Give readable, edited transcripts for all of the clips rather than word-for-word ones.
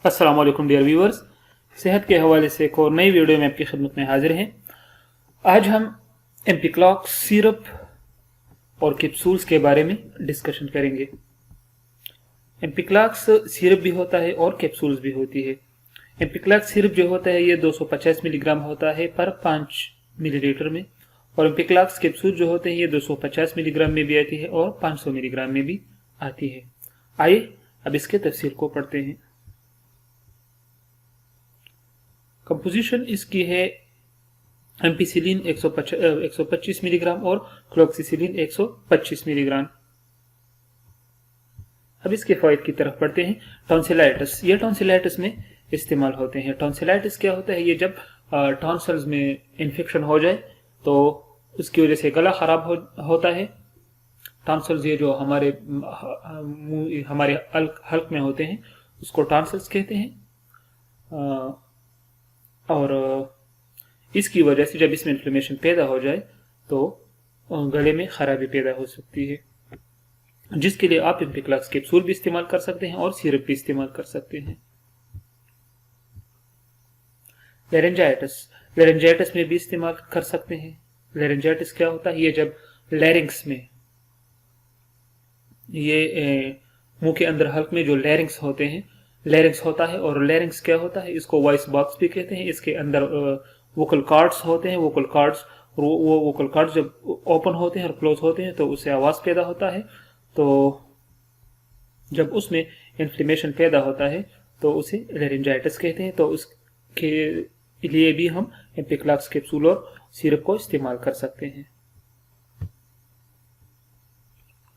अस्सलाम वालेकुम dear viewers. सेहत के हवाले से एक और नई वीडियो में आपकी खिदमत में हाजिर हैं। आज हम एम्पिक्लॉक्स सिरप और कैप्सूल्स के बारे में डिस्कशन करेंगे। एम्पिक्लॉक्स सिरप भी होता है और कैप्सूल्स भी होती है। एम्पिक्लॉक्स सिरप जो होता है ये 250 मिलीग्राम होता है पर 5 मिलीलीटर में, और एम्पिक्लॉक्स कैप्सूल जो होते हैं ये 250 मिलीग्राम में भी आती है और 500 मिलीग्राम में भी आती है। आइए अब इसके तफसील को पढ़ते हैं। कंपोजिशन इसकी है एम्पिसिलिन 125 मिलीग्राम और क्लोक्सिसिलिन 125 मिलीग्राम। अब इसके फायदे की तरफ पढ़ते हैं। टॉन्सिलाइटिस, ये टॉन्सिलाइटिस में इस्तेमाल होते हैं। टॉन्सिलाइटिस क्या होता है? ये जब टॉन्सिल्स में इन्फेक्शन हो जाए तो उसकी वजह से गला खराब होता है। टॉन्सिल्स ये जो हमारे हल्क में होते हैं उसको टॉन्सिल्स कहते हैं। और इसकी वजह से जब इसमें इन्फ्लेमेशन पैदा हो जाए तो गले में खराबी पैदा हो सकती है, जिसके लिए आप एम्पिक्लॉक्स कैप्सूल भी इस्तेमाल कर सकते हैं और सिरप भी इस्तेमाल कर सकते हैं। लेरेंजाइटिस, लेरेंजाइटिस में भी इस्तेमाल कर सकते हैं। लेरेंजाइटिस क्या होता है? ये जब लैरिंग्स में, ये मुंह के अंदर हल्क में जो लैरिंग्स होते हैं, लैरिंग्स होता है। और लैरिंग्स क्या होता है? इसको वॉइस बॉक्स भी कहते हैं। इसके अंदर वोकल कॉर्ड्स होते हैं। वोकल कॉर्ड्स, वो वोकल कॉर्ड्स जब ओपन होते हैं और क्लोज होते हैं तो उससे आवाज पैदा होता है। तो जब उसमें इन्फ्लेमेशन पैदा होता है तो उसे लेरिंजाइटिस कहते हैं। तो उसके लिए भी हम एम्पिक्लॉक्स कैप्सूल और सिरप को इस्तेमाल कर सकते हैं।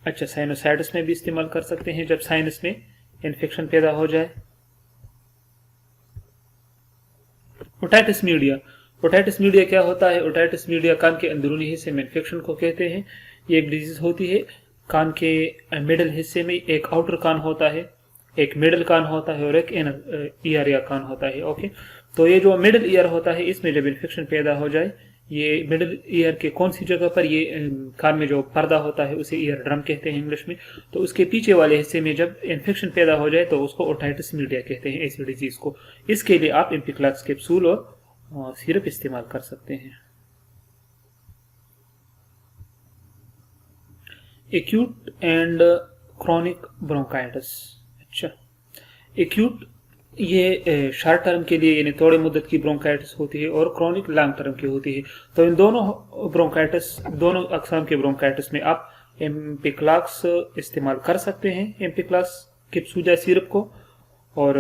अच्छा, साइनोसाइटिस में भी इस्तेमाल कर सकते हैं जब साइनस में इन्फेक्शन पैदा हो जाए। ओटाइटिस मीडिया, ओटाइटिस मीडिया क्या होता है? ओटाइटिस मीडिया कान के अंदरूनी हिस्से में इन्फेक्शन को कहते हैं। ये एक डिजीज होती है। कान के मिडल हिस्से में एक आउटर कान होता है, एक मिडल कान होता है और एक इनर ईयर या कान होता है। ओके, तो ये जो मिडल ईयर होता है इसमें जब इन्फेक्शन पैदा हो जाए, ये मिडल ईयर के कौन सी जगह पर, ये कान में जो पर्दा होता है उसे ईयर ड्रम कहते हैं इंग्लिश में। तो उसके पीछे वाले हिस्से में जब इन्फेक्शन पैदा हो जाए तो उसको ओटाइटिस मीडिया कहते हैं, ऐसी डिजीज को। इसके लिए आप एम्पिक्लॉक्स कैप्सूल और सिरप इस्तेमाल कर सकते हैं। Acute and chronic bronchitis. अच्छा, एक्यूट ये शॉर्ट टर्म के लिए यानी थोड़े मुद्दत की ब्रोंकाइटिस होती है और क्रॉनिक लॉन्ग टर्म की होती है। तो इन दोनों अकसाम के ब्रोंकाइटिस में आप एम्पिक्लॉक्स इस्तेमाल कर सकते हैं, एम्पिक्लॉक्स कैप्सूल या सिरप को। और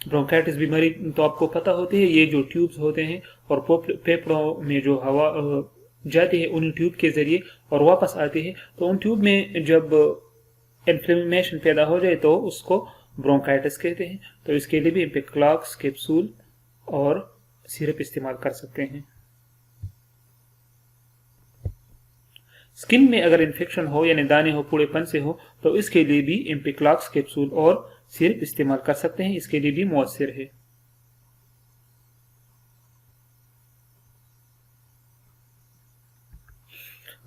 ब्रोंकाइटिस बीमारी तो आपको पता होती है, ये जो ट्यूब्स होते हैं और फेफड़ों में जो हवा जाती है उन ट्यूब के जरिए और वापस आती है, तो उन ट्यूब में जब इन्फ्लेमेशन पैदा हो जाए तो उसको ब्रोंकाइटिस कहते हैं। तो इसके लिए भी एम्पिक्लॉक्स कैप्सूल और सिरप इस्तेमाल कर सकते हैं। स्किन में अगर इन्फेक्शन हो यानी दाने हो, पूड़ेपन से हो, तो इसके लिए भी एम्पिक्लॉक्स कैप्सूल और सिरप इस्तेमाल कर सकते हैं। इसके लिए भी मौसर है।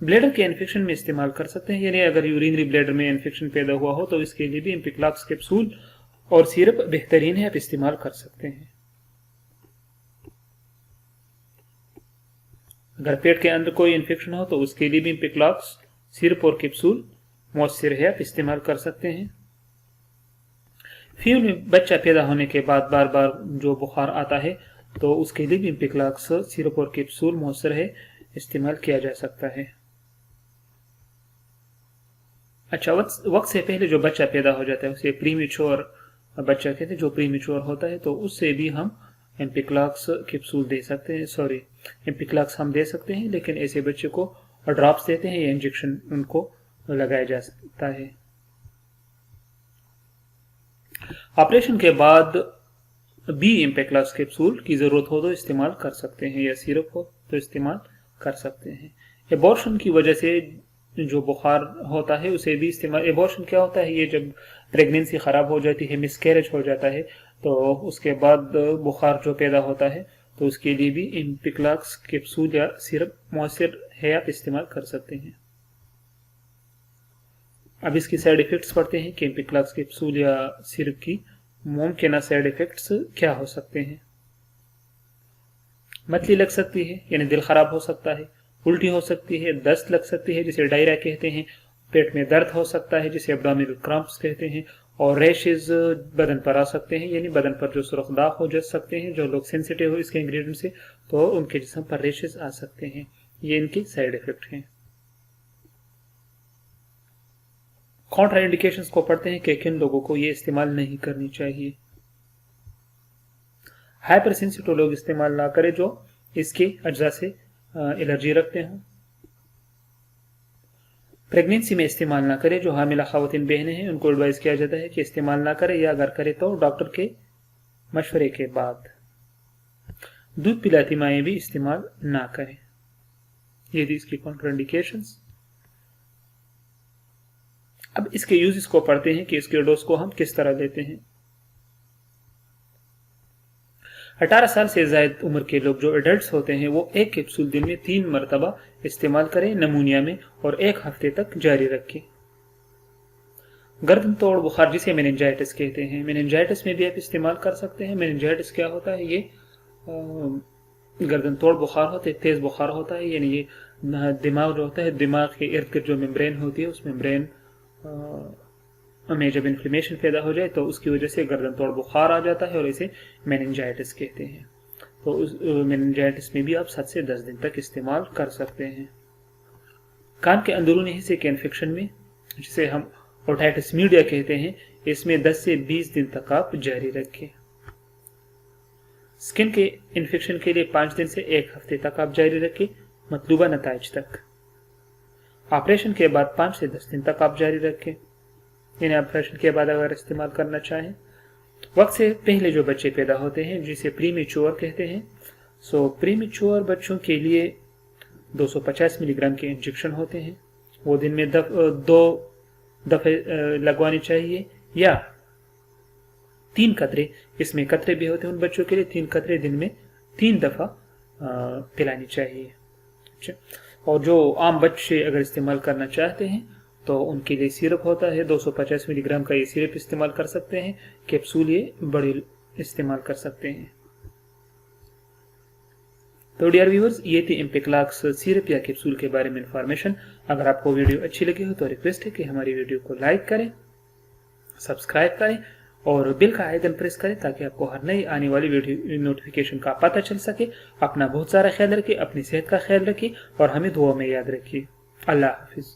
ब्लैडर के इन्फेक्शन में इस्तेमाल कर सकते हैं, यानी अगर यूरिनरी ब्लैडर में इन्फेक्शन पैदा हुआ हो तो इसके लिए भी एम्पिक्लॉक्स कैप्सूल और सिरप बेहतरीन है, आप इस्तेमाल कर सकते हैं। अगर पेट के अंदर कोई इन्फेक्शन हो तो उसके लिए भी एम्पिक्लॉक्स सिरप और कैप्सूल मौसर है, आप इस्तेमाल कर सकते हैं। फीमेल में बच्चा पैदा होने के बाद बार बार जो बुखार आता है तो उसके लिए भी एम्पिक्लॉक्स सिरप और कैप्सूल मौसर है, इस्तेमाल किया जा सकता है। अच्छा, वक्त से पहले जो बच्चा पैदा हो जाता है उसे प्रीमेच्योर बच्चा कहते हैं, जो प्रीमेच्योर होता है, तो उससे भी हम एम्पिक्लॉक्स कैप्सूल दे सकते हैं। सॉरी, एम्पिक्लॉक्स हम दे सकते हैं, लेकिन ऐसे बच्चे को ड्रॉप्स देते हैं या इंजेक्शन उनको लगाया जा सकता है। ऑपरेशन के बाद भी एम्पिक्लॉक्स कैप्सूल की जरूरत हो तो इस्तेमाल कर सकते हैं, या सिरप हो तो इस्तेमाल कर सकते हैं। एबॉर्शन की वजह से जो बुखार होता है उसे भी इस्तेमाल। एबॉर्शन क्या होता है? ये जब प्रेगनेंसी खराब हो जाती है, मिसकैरेज हो जाता है, तो उसके बाद बुखार जो पैदा होता है तो उसके लिए भी एम्पिक्लॉक्स कैप्सूल या सिरप मौसर है, आप इस्तेमाल कर सकते हैं। अब इसकी साइड इफेक्ट्स पढ़ते हैं कि एम्पिक्लॉक्स कैप्सूल या सिरप की मुमकिन साइड इफेक्ट्स क्या हो सकते हैं? मतली लग सकती है यानी दिल खराब हो सकता है, उल्टी हो सकती है, दस्त लग सकती है जिसे डायरिया कहते हैं, पेट में दर्द हो सकता है जिसे एब्डोमिनल क्रैम्प्स कहते हैं, और रैशेज बदन पर आ सकते हैं यानी बदन पर जो सुर्ख दाग हो जा सकते हैं। जो लोग सेंसिटिव हो इसके इंग्रेडिएंट से तो उनके जिस्म पर रैशेज आ सकते हैं। ये इनके साइड इफेक्ट हैं। कॉन्ट्रा इंडिकेशंस को पढ़ते हैं कि किन लोगों को ये इस्तेमाल नहीं करनी चाहिए। हाइपर सेंसिटिव लोग इस्तेमाल ना करें जो इसके अज्जा से एलर्जी रखते हैं। प्रेगनेंसी में इस्तेमाल ना करें जो हामिला खवातीन बहनें हैं, उनको एडवाइस किया जाता है कि इस्तेमाल ना करें या अगर करें तो डॉक्टर के मशवरे के बाद। दूध पिलाती माएँ भी इस्तेमाल ना करें। ये थी इसकी कॉन्ट्राइंडिकेशंस। अब इसके यूजेस को पढ़ते हैं कि इसके डोज को हम किस तरह लेते हैं। 18 साल से ज्यादा उम्र के लोग जो एडल्ट होते हैं वो एक कैप्सूल दिन में 3 मरतबा इस्तेमाल करें नमूनिया में और 1 हफ्ते तक जारी रखें। गर्दन तोड़ बुखार जिसे मेनिंजाइटिस कहते हैं, मेनिंजाइटिस में भी आप इस्तेमाल कर सकते हैं। मेनिंजाइटिस क्या होता है? ये गर्दन तोड़ बुखार होता है, तेज बुखार होता है, यानी ये दिमाग जो होता है, दिमाग के इर्द गिर्द जो मेम्ब्रेन होती है उस मेम्ब्रेन में जब इन्फ्लेमेशन पैदा हो जाए तो उसकी वजह से गर्दन तोड़ बुखार आ जाता है और इसे मेनिंजाइटिस कहते हैं। तो उस मेनिंजाइटिस में भी आप 7 से 10 दिन तक इस्तेमाल कर सकते हैं। कान के अंदरूनी हिस्से के इन्फेक्शन में जिसे हम ओटाइटिस मीडिया कहते हैं, इसमें 10 से 20 दिन तक आप जारी रखें। स्किन के इन्फेक्शन के लिए 5 दिन से 1 हफ्ते तक आप जारी रखें मतलूबा नताइज तक। ऑपरेशन के बाद 5 से 10 दिन तक आप जारी रखें। यानी ऑपरेशन के बाद अगर इस्तेमाल करना चाहें। वक्त से पहले जो बच्चे पैदा होते हैं जिसे प्रीमेच्योर कहते हैं, सो प्रीमेच्योर बच्चों के लिए 250 मिलीग्राम के इंजेक्शन होते हैं, वो दिन में 2 दफे लगवानी चाहिए या 3 कतरे, इसमें कतरे भी होते हैं उन बच्चों के लिए, 3 कतरे दिन में 3 दफा पिलानी चाहिए। अच्छा, और जो आम बच्चे अगर इस्तेमाल करना चाहते हैं तो उनके लिए सिरप होता है, 250 मिलीग्राम का ये सिरप इस्तेमाल कर सकते हैं। कैप्सूल ये बड़े इस्तेमाल कर सकते हैं। तो डियर व्यूअर्स, ये थी इम्पेक्लाक्स सिरप या कैप्सूल के बारे में इंफॉर्मेशन। अगर आपको वीडियो अच्छी लगी हो तो रिक्वेस्ट है कि हमारी वीडियो को लाइक करें, सब्सक्राइब करें और बेल का आइकन प्रेस करें ताकि आपको हर नई आने वाली वीडियो नोटिफिकेशन का पता चल सके। अपना बहुत सारा ख्याल रखिए, अपनी सेहत का ख्याल रखिए और हमें दुआ में याद रखिए। अल्लाह हाफिज।